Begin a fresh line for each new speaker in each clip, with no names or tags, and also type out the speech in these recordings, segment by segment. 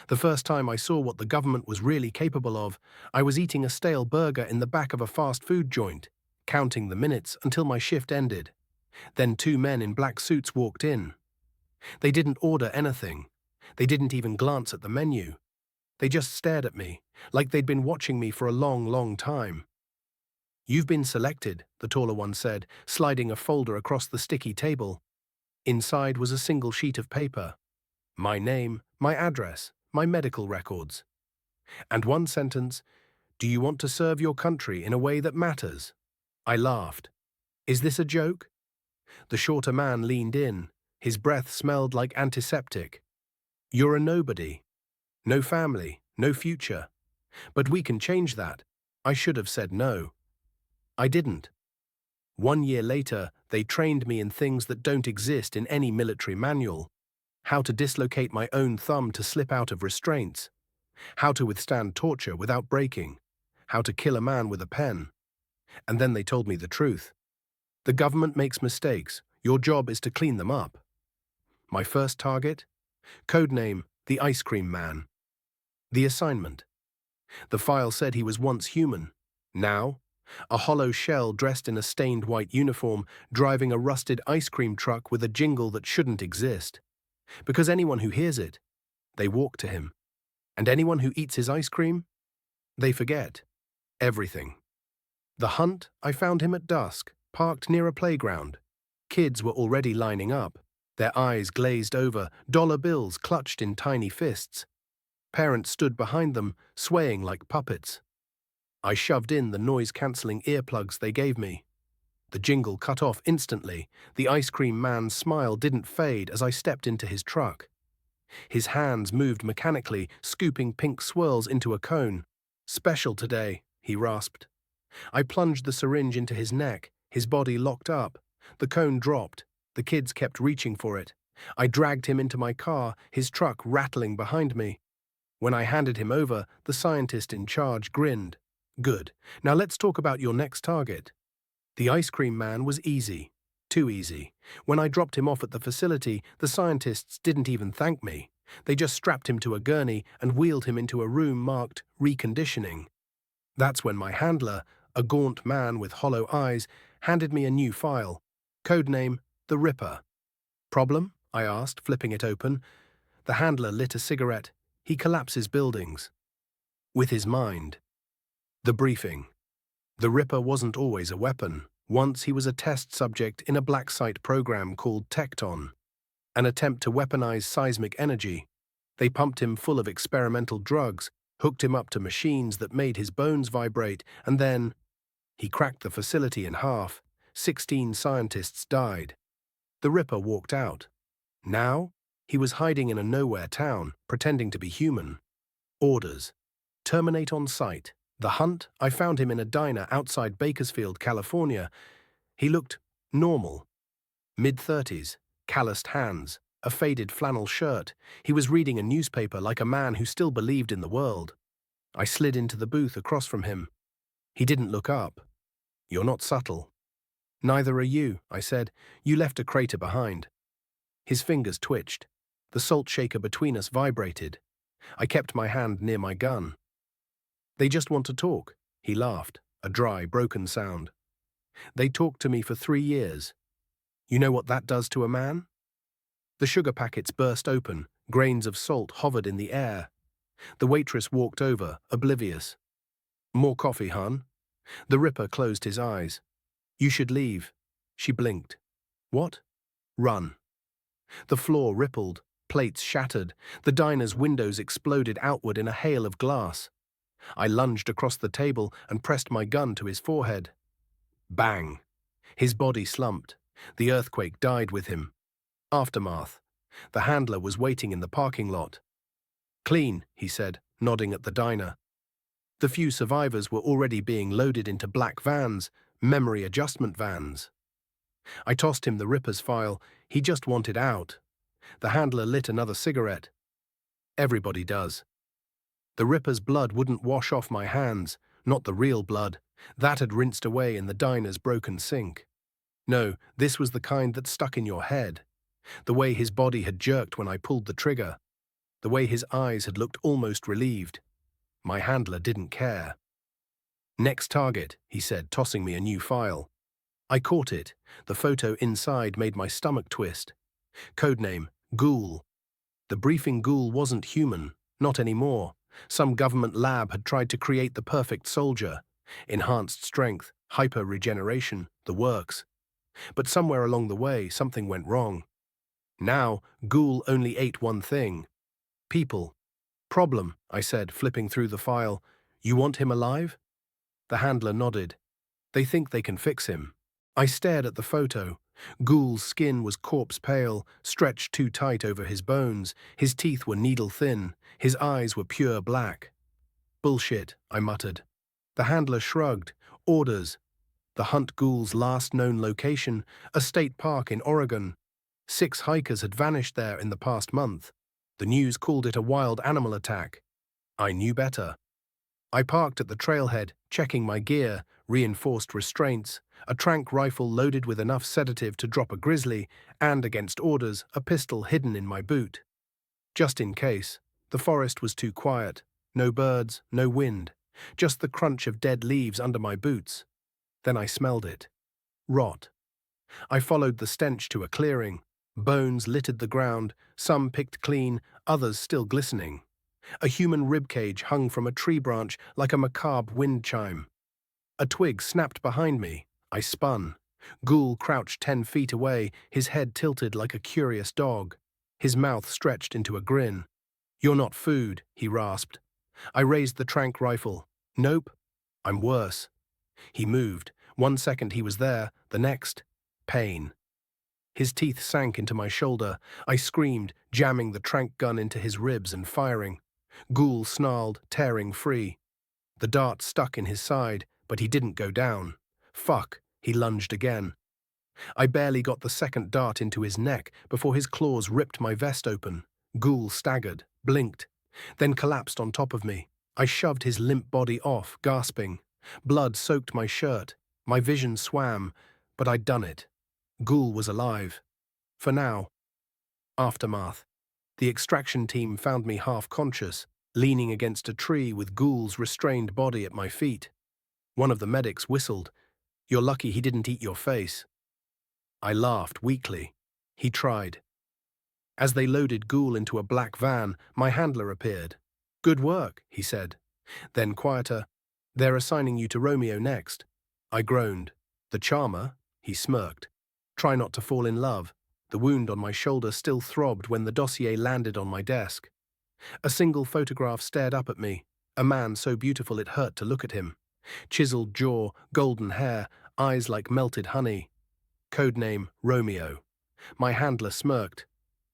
The first time I saw what the government was really capable of, I was eating a stale burger in the back of a fast food joint, counting the minutes until my shift ended. Then two men in black suits walked in. They didn't order anything. They didn't even glance at the menu. They just stared at me, like they'd been watching me for a long, long time. "You've been selected," the taller one said, sliding a folder across the sticky table. Inside was a single sheet of paper. My name, my address, my medical records. And one sentence: "Do you want to serve your country in a way that matters?" I laughed. "Is this a joke?" The shorter man leaned in. His breath smelled like antiseptic. "You're a nobody. No family, no future. But we can change that." I should have said no. I didn't. 1 year later, they trained me in things that don't exist in any military manual. How to dislocate my own thumb to slip out of restraints. How to withstand torture without breaking. How to kill a man with a pen. And then they told me the truth. The government makes mistakes. Your job is to clean them up. My first target? Codename, the Ice Cream Man. The assignment. The file said he was once human. Now, a hollow shell dressed in a stained white uniform, driving a rusted ice cream truck with a jingle that shouldn't exist. Because anyone who hears it, they walk to him. And anyone who eats his ice cream, they forget. Everything. The hunt, I found him at dusk, parked near a playground. Kids were already lining up, their eyes glazed over, dollar bills clutched in tiny fists. Parents stood behind them, swaying like puppets. I shoved in the noise-cancelling earplugs they gave me. The jingle cut off instantly. The ice cream man's smile didn't fade as I stepped into his truck. His hands moved mechanically, scooping pink swirls into a cone. "Special today," he rasped. I plunged the syringe into his neck, his body locked up. The cone dropped. The kids kept reaching for it. I dragged him into my car, his truck rattling behind me. When I handed him over, the scientist in charge grinned. "Good. Now let's talk about your next target." The ice cream man was easy. Too easy. When I dropped him off at the facility, the scientists didn't even thank me. They just strapped him to a gurney and wheeled him into a room marked reconditioning. That's when my handler, a gaunt man with hollow eyes, handed me a new file. Codename, The Ripper. "Problem?" I asked, flipping it open. The handler lit a cigarette. "He collapses buildings." With his mind. The briefing. The Ripper wasn't always a weapon. Once he was a test subject in a black site program called Tecton, an attempt to weaponize seismic energy. They pumped him full of experimental drugs, hooked him up to machines that made his bones vibrate, and then he cracked the facility in half. 16 scientists died. The Ripper walked out. Now, he was hiding in a nowhere town, pretending to be human. Orders. Terminate on sight. The hunt, I found him in a diner outside Bakersfield, California. He looked normal. Mid-30s, calloused hands, a faded flannel shirt. He was reading a newspaper like a man who still believed in the world. I slid into the booth across from him. He didn't look up. "You're not subtle." "Neither are you," I said. "You left a crater behind." His fingers twitched. The salt shaker between us vibrated. I kept my hand near my gun. "They just want to talk," he laughed, a dry, broken sound. "They talked to me for 3 years. You know what that does to a man?" The sugar packets burst open, grains of salt hovered in the air. The waitress walked over, oblivious. "More coffee, hon?" The Ripper closed his eyes. "You should leave." She blinked. "What?" "Run." The floor rippled, plates shattered, the diner's windows exploded outward in a hail of glass. I lunged across the table and pressed my gun to his forehead. Bang! His body slumped. The earthquake died with him. Aftermath. The handler was waiting in the parking lot. "Clean," he said, nodding at the diner. The few survivors were already being loaded into black vans, memory adjustment vans. I tossed him the Ripper's file. He just wanted out. The handler lit another cigarette. Everybody does. The Ripper's blood wouldn't wash off my hands, not the real blood. That had rinsed away in the diner's broken sink. No, this was the kind that stuck in your head. The way his body had jerked when I pulled the trigger. The way his eyes had looked almost relieved. My handler didn't care. "Next target," he said, tossing me a new file. I caught it. The photo inside made my stomach twist. Codename, Ghoul. The briefing ghoul wasn't human, not anymore. Some government lab had tried to create the perfect soldier. Enhanced strength, hyper-regeneration, the works. But somewhere along the way, something went wrong. Now, Ghoul only ate one thing. People. "Problem," I said, flipping through the file. "You want him alive?" The handler nodded. "They think they can fix him." I stared at the photo. Ghoul's skin was corpse-pale, stretched too tight over his bones. His teeth were needle-thin. His eyes were pure black. "Bullshit," I muttered. The handler shrugged. "Orders." The hunt Ghoul's last known location, a state park in Oregon. 6 hikers had vanished there in the past month. The news called it a wild animal attack. I knew better. I parked at the trailhead, checking my gear, reinforced restraints, a tranq rifle loaded with enough sedative to drop a grizzly, and, against orders, a pistol hidden in my boot. Just in case. The forest was too quiet. No birds, no wind. Just the crunch of dead leaves under my boots. Then I smelled it. Rot. I followed the stench to a clearing. Bones littered the ground, some picked clean, others still glistening. A human ribcage hung from a tree branch like a macabre wind chime. A twig snapped behind me. I spun. Ghoul crouched 10 feet away, his head tilted like a curious dog. His mouth stretched into a grin. "You're not food," he rasped. I raised the tranq rifle. "Nope. I'm worse." He moved. 1 second he was there, the next, pain. His teeth sank into my shoulder. I screamed, jamming the tranq gun into his ribs and firing. Ghoul snarled, tearing free. The dart stuck in his side, but he didn't go down. Fuck, he lunged again. I barely got the second dart into his neck before his claws ripped my vest open. Ghoul staggered, blinked, then collapsed on top of me. I shoved his limp body off, gasping. Blood soaked my shirt. My vision swam, but I'd done it. Ghoul was alive. For now. Aftermath. The extraction team found me half-conscious, leaning against a tree with Ghoul's restrained body at my feet. One of the medics whistled. "You're lucky he didn't eat your face." I laughed weakly. He tried. As they loaded Ghoul into a black van, my handler appeared. "Good work," he said. Then quieter, "They're assigning you to Romeo next." I groaned. "The charmer?" He smirked. "Try not to fall in love." The wound on my shoulder still throbbed when the dossier landed on my desk. A single photograph stared up at me, a man so beautiful it hurt to look at him. Chiseled jaw, golden hair, eyes like melted honey. Codename Romeo. My handler smirked.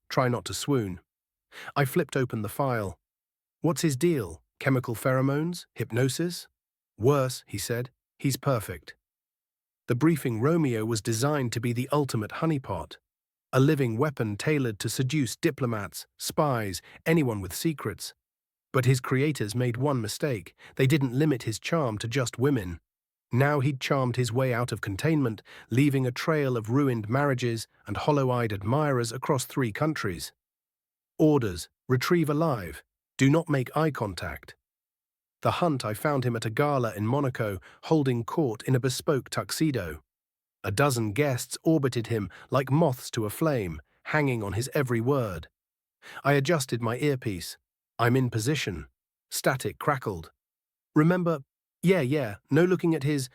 "Try not to swoon." I flipped open the file. "What's his deal? Chemical pheromones? Hypnosis?" "Worse," he said. "He's perfect." The briefing Romeo was designed to be the ultimate honeypot. A living weapon tailored to seduce diplomats, spies, anyone with secrets. But his creators made one mistake. They didn't limit his charm to just women. Now he'd charmed his way out of containment, leaving a trail of ruined marriages and hollow-eyed admirers across 3 countries. Orders: retrieve alive. Do not make eye contact. The hunt I found him at a gala in Monaco, holding court in a bespoke tuxedo. A dozen guests orbited him like moths to a flame, hanging on his every word. I adjusted my earpiece. "I'm in position." Static crackled. "Remember? Yeah, no looking at his—"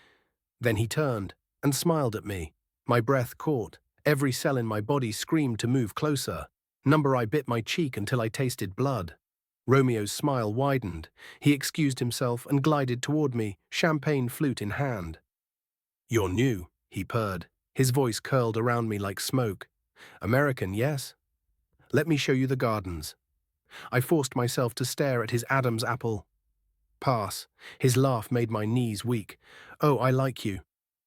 Then he turned and smiled at me. My breath caught. Every cell in my body screamed to move closer. I bit my cheek until I tasted blood. Romeo's smile widened. He excused himself and glided toward me, champagne flute in hand. "You're new," he purred. His voice curled around me like smoke. "American, yes? Let me show you the gardens." I forced myself to stare at his Adam's apple. Pass. His laugh made my knees weak. "Oh, I like you."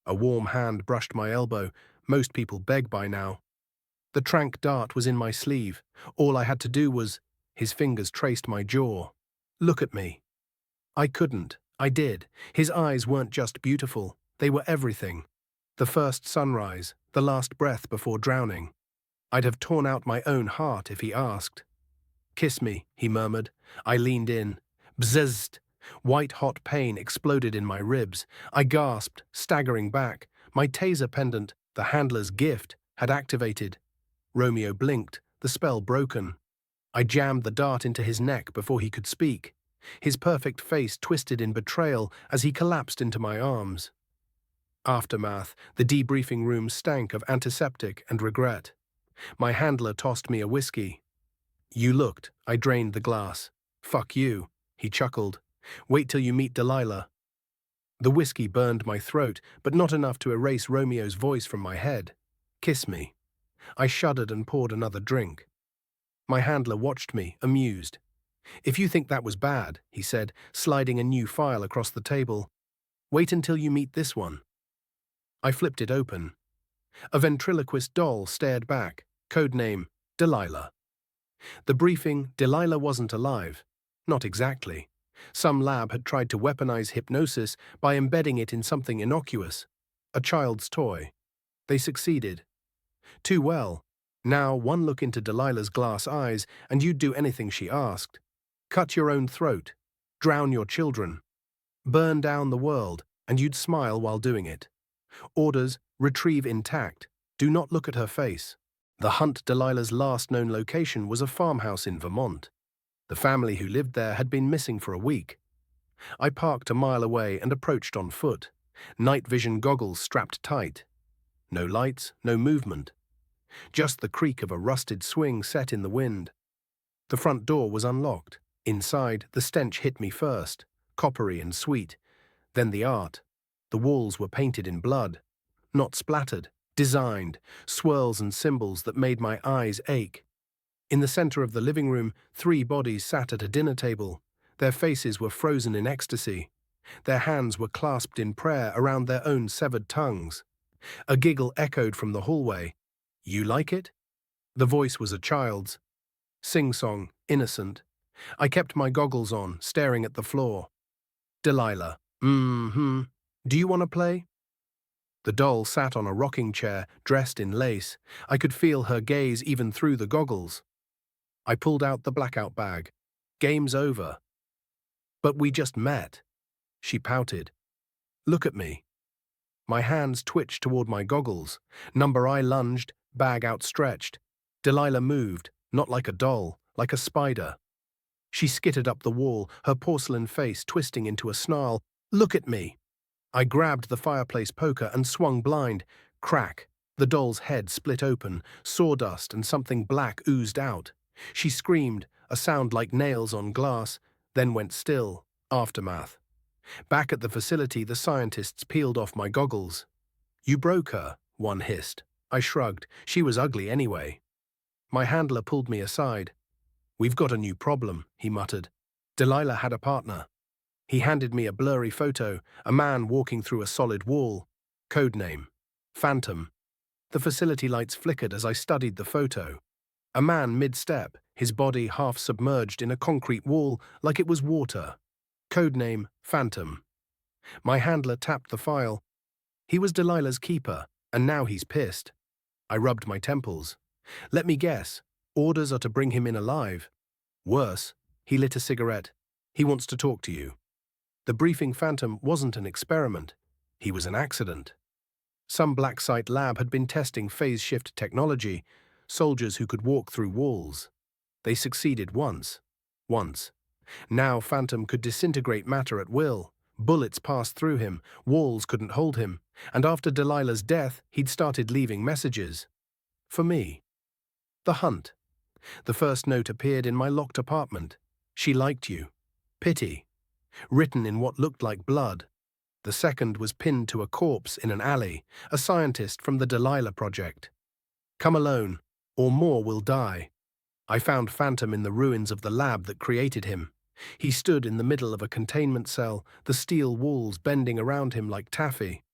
A warm hand brushed my elbow. Most people beg by now. The tranq dart was in my sleeve. All I had to do was— His fingers traced my jaw. "Look at me." I couldn't. I did. His eyes weren't just beautiful. They were everything. The first sunrise, the last breath before drowning. I'd have torn out my own heart if he asked. Kiss me, he murmured. I leaned in. Bzzzt! White-hot pain exploded in my ribs. I gasped, staggering back. My taser pendant, the handler's gift, had activated. Romeo blinked, the spell broken. I jammed the dart into his neck before he could speak. His perfect face twisted in betrayal as he collapsed into my arms. Aftermath, the debriefing room stank of antiseptic and regret. My handler tossed me a whiskey. You looked, I drained the glass. Fuck you, he chuckled. Wait till you meet Delilah. The whiskey burned my throat, but not enough to erase Romeo's voice from my head. Kiss me. I shuddered and poured another drink. My handler watched me, amused. If you think that was bad, he said, sliding a new file across the table, wait until you meet this one. I flipped it open. A ventriloquist doll stared back, codename Delilah. The briefing, Delilah wasn't alive. Not exactly. Some lab had tried to weaponize hypnosis by embedding it in something innocuous. A child's toy. They succeeded. Too well. Now one look into Delilah's glass eyes and you'd do anything she asked. Cut your own throat. Drown your children. Burn down the world, and you'd smile while doing it. Orders, retrieve intact. Do not look at her face. The hunt Delilah's last known location was a farmhouse in Vermont. The family who lived there had been missing for a week. I parked a mile away and approached on foot, night vision goggles strapped tight. No lights, no movement. Just the creak of a rusted swing set in the wind. The front door was unlocked. Inside, the stench hit me first, coppery and sweet. Then the art. The walls were painted in blood. Not splattered, designed, swirls and symbols that made my eyes ache. In the center of the living room, 3 bodies sat at a dinner table. Their faces were frozen in ecstasy. Their hands were clasped in prayer around their own severed tongues. A giggle echoed from the hallway. You like it? The voice was a child's. Sing-song, innocent. I kept my goggles on, staring at the floor. Delilah. Do you want to play? The doll sat on a rocking chair, dressed in lace. I could feel her gaze even through the goggles. I pulled out the blackout bag. Game's over. But we just met. She pouted. Look at me. My hands twitched toward my goggles. Number I lunged, bag outstretched. Delilah moved, not like a doll, like a spider. She skittered up the wall, her porcelain face twisting into a snarl. Look at me. I grabbed the fireplace poker and swung blind. Crack. The doll's head split open, sawdust and something black oozed out. She screamed, a sound like nails on glass, then went still. Aftermath. Back at the facility, the scientists peeled off my goggles. You broke her, one hissed. I shrugged. She was ugly anyway. My handler pulled me aside. We've got a new problem, he muttered. Delilah had a partner. He handed me a blurry photo, a man walking through a solid wall. Codename. Phantom. The facility lights flickered as I studied the photo. A man mid-step, his body half submerged in a concrete wall like it was water. Codename Phantom. My handler tapped the file. He was Delilah's keeper, and now he's pissed. I rubbed my temples. Let me guess. Orders are to bring him in alive. Worse, he lit a cigarette. He wants to talk to you. The briefing Phantom wasn't an experiment. He was an accident. Some black site lab had been testing phase shift technology, soldiers who could walk through walls. They succeeded once. Now Phantom could disintegrate matter at will. Bullets passed through him, walls couldn't hold him, and after Delilah's death, he'd started leaving messages. For me. The hunt. The first note appeared in my locked apartment. She liked you. Pity. Written in what looked like blood. The second was pinned to a corpse in an alley, a scientist from the Delilah Project. Come alone, or more will die. I found Phantom in the ruins of the lab that created him. He stood in the middle of a containment cell, the steel walls bending around him like taffy.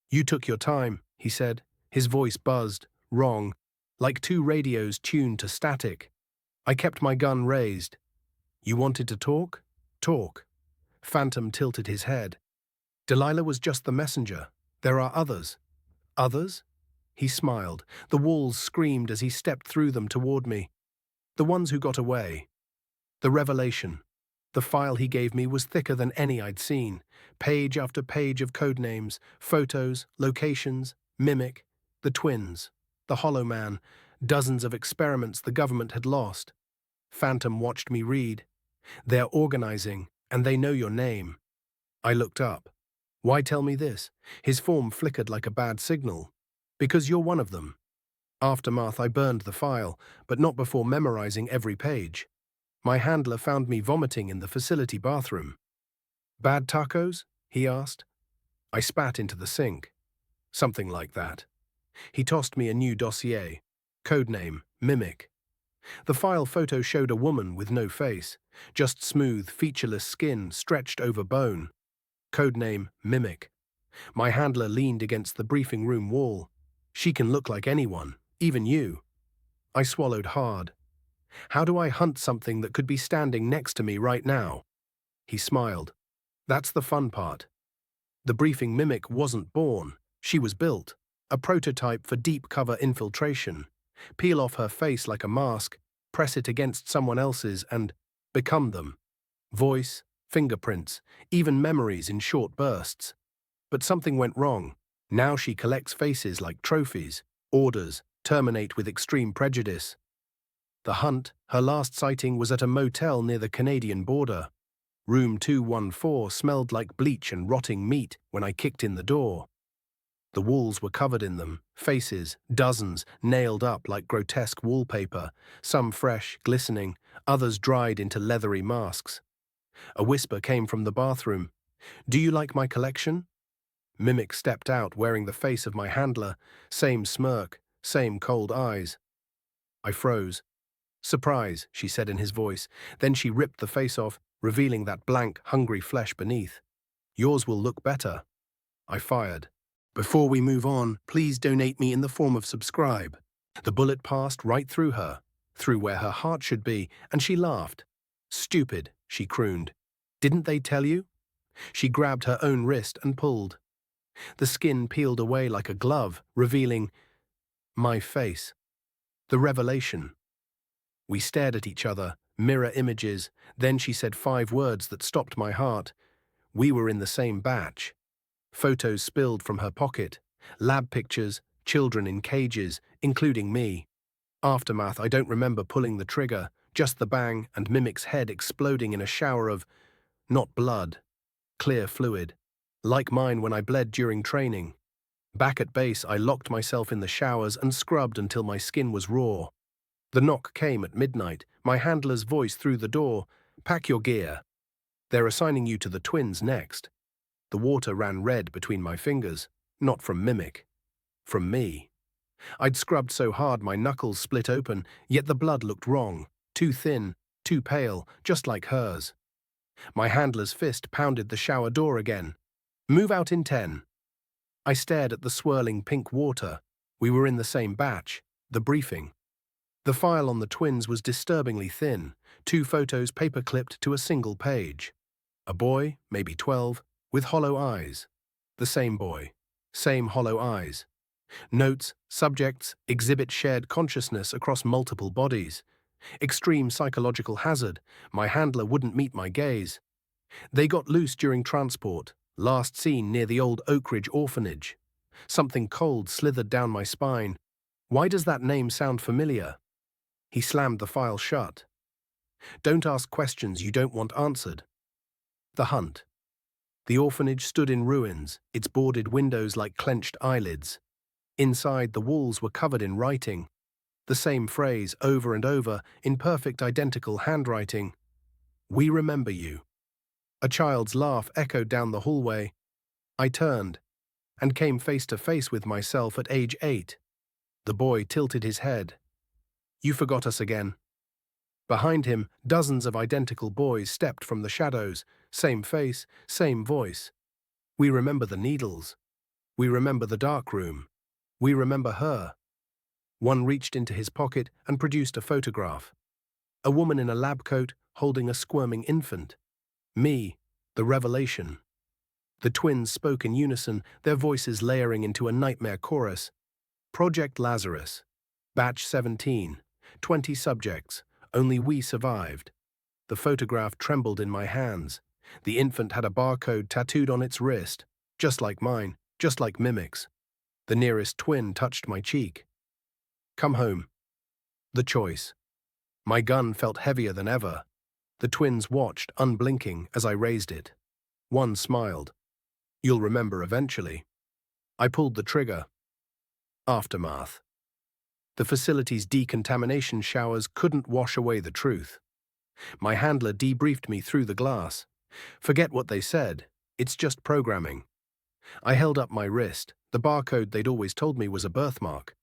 You took your time, he said. His voice buzzed, wrong, like 2 radios tuned to static. I kept my gun raised. You wanted to talk? Talk. Phantom tilted his head. Delilah was just the messenger. There are others. Others? He smiled. The walls screamed as he stepped through them toward me. The ones who got away. The revelation. The file he gave me was thicker than any I'd seen. Page after page of code names, photos, locations, Mimic, the twins, the Hollow Man, dozens of experiments the government had lost. Phantom watched me read. They're organizing, and they know your name. I looked up. Why tell me this? His form flickered like a bad signal. Because you're one of them. Aftermath, I burned the file, but not before memorizing every page. My handler found me vomiting in the facility bathroom. Bad tacos? He asked. I spat into the sink. Something like that. He tossed me a new dossier. Codename, Mimic. The file photo showed a woman with no face, just smooth, featureless skin stretched over bone. Codename, Mimic. My handler leaned against the briefing room wall. She can look like anyone, even you. I swallowed hard. How do I hunt something that could be standing next to me right now? He smiled. That's the fun part. The briefing Mimic wasn't born. She was built. A prototype for deep cover infiltration. Peel off her face like a mask, press it against someone else's, and become them. Voice, fingerprints, even memories in short bursts. But something went wrong. Now she collects faces like trophies. Orders terminate with extreme prejudice. The hunt, her last sighting, was at a motel near the Canadian border. Room 214 smelled like bleach and rotting meat when I kicked in the door. The walls were covered in them, faces, dozens, nailed up like grotesque wallpaper, some fresh, glistening, others dried into leathery masks. A whisper came from the bathroom. Do you like my collection? Mimic stepped out wearing the face of my handler, same smirk, same cold eyes. I froze. Surprise, she said in his voice. Then she ripped the face off, revealing that blank, hungry flesh beneath. Yours will look better. I fired. Before we move on, please donate me in the form of subscribe. The bullet passed right through her, through where her heart should be, and she laughed. Stupid, she crooned. Didn't they tell you? She grabbed her own wrist and pulled. The skin peeled away like a glove, revealing my face. The revelation. We stared at each other, mirror images. Then she said 5 words that stopped my heart. We were in the same batch. Photos spilled from her pocket. Lab pictures, children in cages, including me. Aftermath, I don't remember pulling the trigger, just the bang and Mimic's head exploding in a shower of, not blood, clear fluid. Like mine when I bled during training. Back at base, I locked myself in the showers and scrubbed until my skin was raw. The knock came at midnight, my handler's voice through the door. Pack your gear. They're assigning you to the twins next. The water ran red between my fingers, not from Mimic. From me. I'd scrubbed so hard my knuckles split open, yet the blood looked wrong. Too thin, too pale, just like hers. My handler's fist pounded the shower door again. Move out in 10. I stared at the swirling pink water. We were in the same batch, the briefing. The file on the twins was disturbingly thin, 2 photos paper-clipped to a single page. A boy, maybe 12, with hollow eyes. The same boy. Same hollow eyes. Notes, subjects, exhibit shared consciousness across multiple bodies. Extreme psychological hazard. My handler wouldn't meet my gaze. They got loose during transport. Last seen near the old Oak Ridge orphanage. Something cold slithered down my spine. Why does that name sound familiar? He slammed the file shut. Don't ask questions you don't want answered. The hunt. The orphanage stood in ruins, its boarded windows like clenched eyelids. Inside, the walls were covered in writing. The same phrase over and over in perfect identical handwriting. We remember you. A child's laugh echoed down the hallway. I turned and came face to face with myself at age 8. The boy tilted his head. You forgot us again. Behind him, dozens of identical boys stepped from the shadows, same face, same voice. We remember the needles. We remember the dark room. We remember her. One reached into his pocket and produced a photograph. A woman in a lab coat holding a squirming infant. Me, the revelation. The twins spoke in unison, their voices layering into a nightmare chorus. Project Lazarus. Batch 17. 20 subjects. Only we survived. The photograph trembled in my hands. The infant had a barcode tattooed on its wrist, just like mine, just like Mimic's. The nearest twin touched my cheek. Come home. The choice. My gun felt heavier than ever. The twins watched, unblinking, as I raised it. One smiled. You'll remember eventually. I pulled the trigger. Aftermath. The facility's decontamination showers couldn't wash away the truth. My handler debriefed me through the glass. Forget what they said. It's just programming. I held up my wrist. The barcode they'd always told me was a birthmark.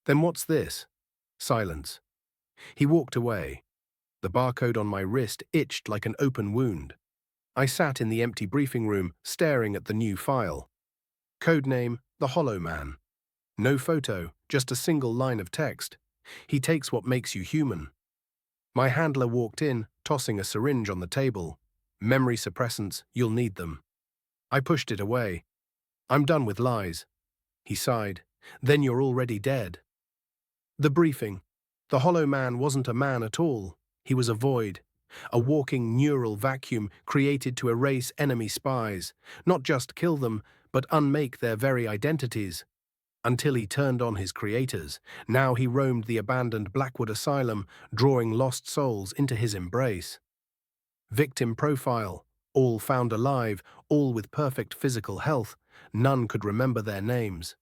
Then what's this? Silence. He walked away. The barcode on my wrist itched like an open wound. I sat in the empty briefing room, staring at the new file. Codename, The Hollow Man. No photo, just a single line of text. He takes what makes you human. My handler walked in, tossing a syringe on the table. Memory suppressants, you'll need them. I pushed it away. I'm done with lies. He sighed. Then you're already dead. The briefing. The Hollow Man wasn't a man at all. He was a void. A walking neural vacuum created to erase enemy spies. Not just kill them, but unmake their very identities. Until he turned on his creators. Now he roamed the abandoned Blackwood Asylum, drawing lost souls into his embrace. Victim profile. All found alive, all with perfect physical health. None could remember their names.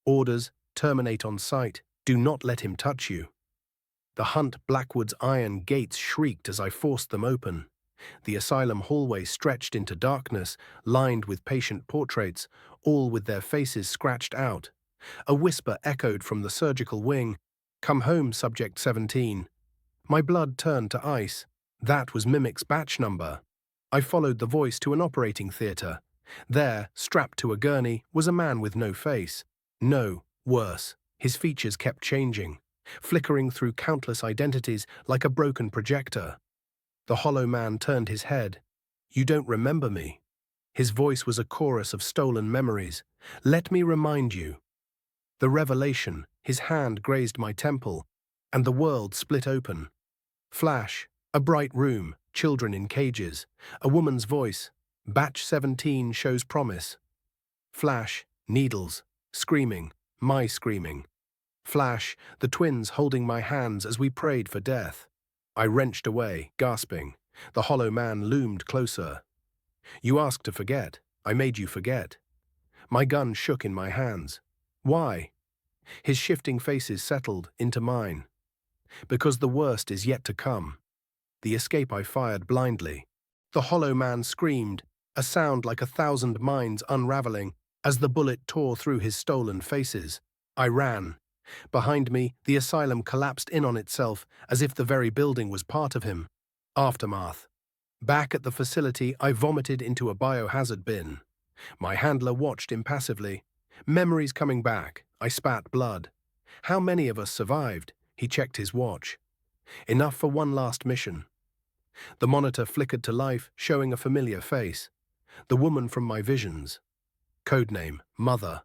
Orders, terminate on sight. Do not let him touch you. The Hunt Blackwood's iron gates shrieked as I forced them open. The asylum hallway stretched into darkness, lined with patient portraits, all with their faces scratched out. A whisper echoed from the surgical wing. Come home, Subject 17. My blood turned to ice. That was Mimic's batch number. I followed the voice to an operating theatre. There, strapped to a gurney, was a man with no face. No, worse, his features kept changing, flickering through countless identities like a broken projector. The Hollow Man turned his head. You don't remember me. His voice was a chorus of stolen memories. Let me remind you. The revelation, his hand grazed my temple, and the world split open. Flash, a bright room, children in cages, a woman's voice. Batch 17 shows promise. Flash, needles, screaming, my screaming. Flash, the twins holding my hands as we prayed for death. I wrenched away, gasping. The Hollow Man loomed closer. You asked to forget. I made you forget. My gun shook in my hands. Why? His shifting faces settled into mine. Because the worst is yet to come. The escape I fired blindly. The Hollow Man screamed, a sound like 1,000 minds unraveling as the bullet tore through his stolen faces. I ran. Behind me, the asylum collapsed in on itself as if the very building was part of him. Aftermath. Back at the facility, I vomited into a biohazard bin. My handler watched impassively. Memories coming back. I spat blood. How many of us survived? He checked his watch. Enough for one last mission. The monitor flickered to life, showing a familiar face. The woman from my visions. Codename, Mother.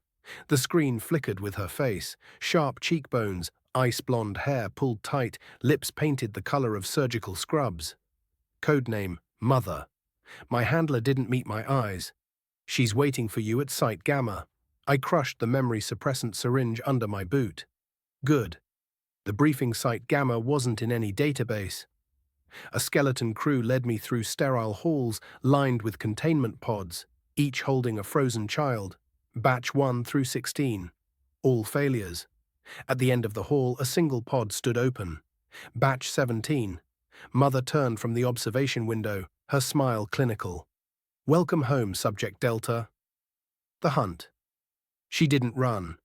The screen flickered with her face. Sharp cheekbones, ice-blonde hair pulled tight, lips painted the color of surgical scrubs. Codename, Mother. My handler didn't meet my eyes. She's waiting for you at Site Gamma. I crushed the memory suppressant syringe under my boot. Good. The briefing Site Gamma wasn't in any database. A skeleton crew led me through sterile halls lined with containment pods, each holding a frozen child. Batch 1 through 16. All failures. At the end of the hall, a single pod stood open. Batch 17. Mother turned from the observation window, her smile clinical. Welcome home, Subject Delta. The Hunt. She didn't run,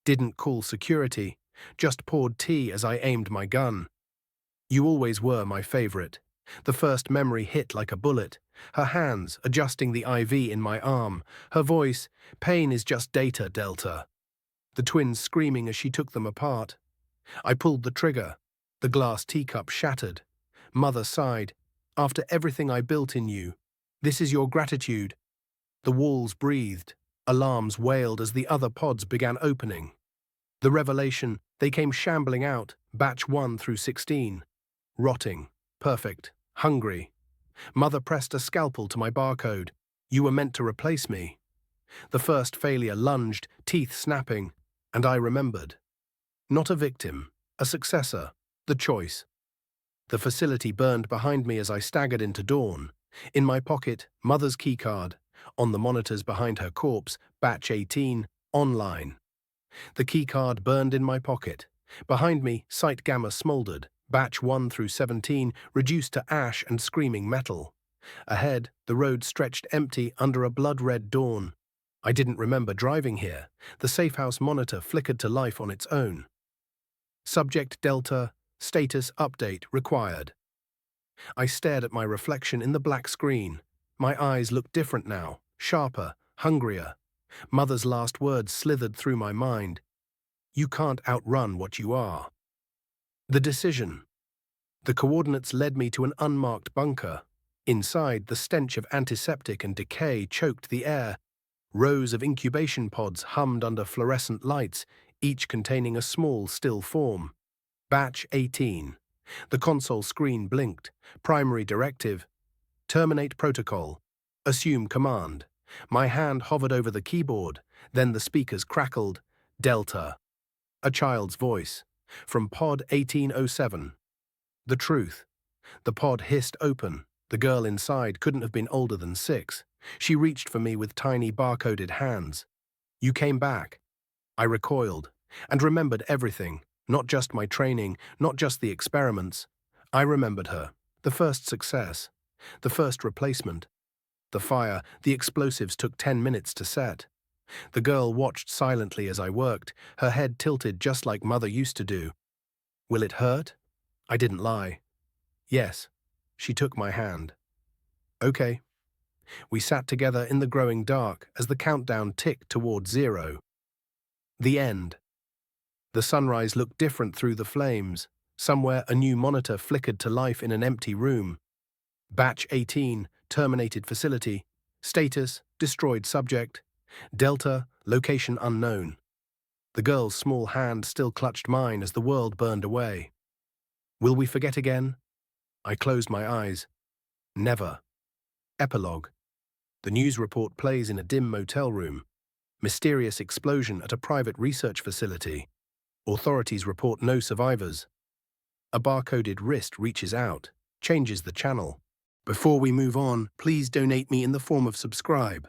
didn't call security, just poured tea as I aimed my gun. You always were my favorite. The first memory hit like a bullet. Her hands adjusting the IV in my arm. Her voice, pain is just data, Delta. The twins screaming as she took them apart. I pulled the trigger. The glass teacup shattered. Mother sighed. After everything I built in you, this is your gratitude. The walls breathed. Alarms wailed as the other pods began opening. The revelation, they came shambling out, batch 1 through 16. Rotting. Perfect. Hungry. Mother pressed a scalpel to my barcode. You were meant to replace me. The first failure lunged, teeth snapping, and I remembered. Not a victim, a successor, the choice. The facility burned behind me as I staggered into dawn. In my pocket, Mother's keycard. On the monitors behind her corpse, batch 18, online. The keycard burned in my pocket. Behind me, site gamma smoldered, batch 1 through 17 reduced to ash and screaming metal. Ahead, the road stretched empty under a blood-red dawn. I didn't remember driving here. The safehouse monitor flickered to life on its own. Subject Delta, status update required. I stared at my reflection in the black screen. My eyes looked different now, sharper, hungrier. Mother's last words slithered through my mind. You can't outrun what you are. The decision. The coordinates led me to an unmarked bunker. Inside, the stench of antiseptic and decay choked the air. Rows of incubation pods hummed under fluorescent lights, each containing a small, still form. Batch 18. The console screen blinked. Primary directive. Terminate protocol. Assume command. My hand hovered over the keyboard. Then the speakers crackled. Delta. A child's voice. From pod 1807. The truth. The pod hissed open. The girl inside couldn't have been older than 6. She reached for me with tiny barcoded hands. You came back. I recoiled, and remembered everything, not just my training, not just the experiments. I remembered her, the first success, the first replacement. The fire, the explosives took 10 minutes to set. The girl watched silently as I worked, her head tilted just like Mother used to do. Will it hurt? I didn't lie. Yes. She took my hand. Okay. We sat together in the growing dark as the countdown ticked toward 0. The end. The sunrise looked different through the flames. Somewhere a new monitor flickered to life in an empty room. Batch 18, terminated facility. Status, destroyed subject. Delta, location unknown. The girl's small hand still clutched mine as the world burned away. Will we forget again? I closed my eyes. Never. Epilogue. The news report plays in a dim motel room. Mysterious explosion at a private research facility. Authorities report no survivors. A barcoded wrist reaches out, changes the channel. Before we move on, please donate me in the form of subscribe.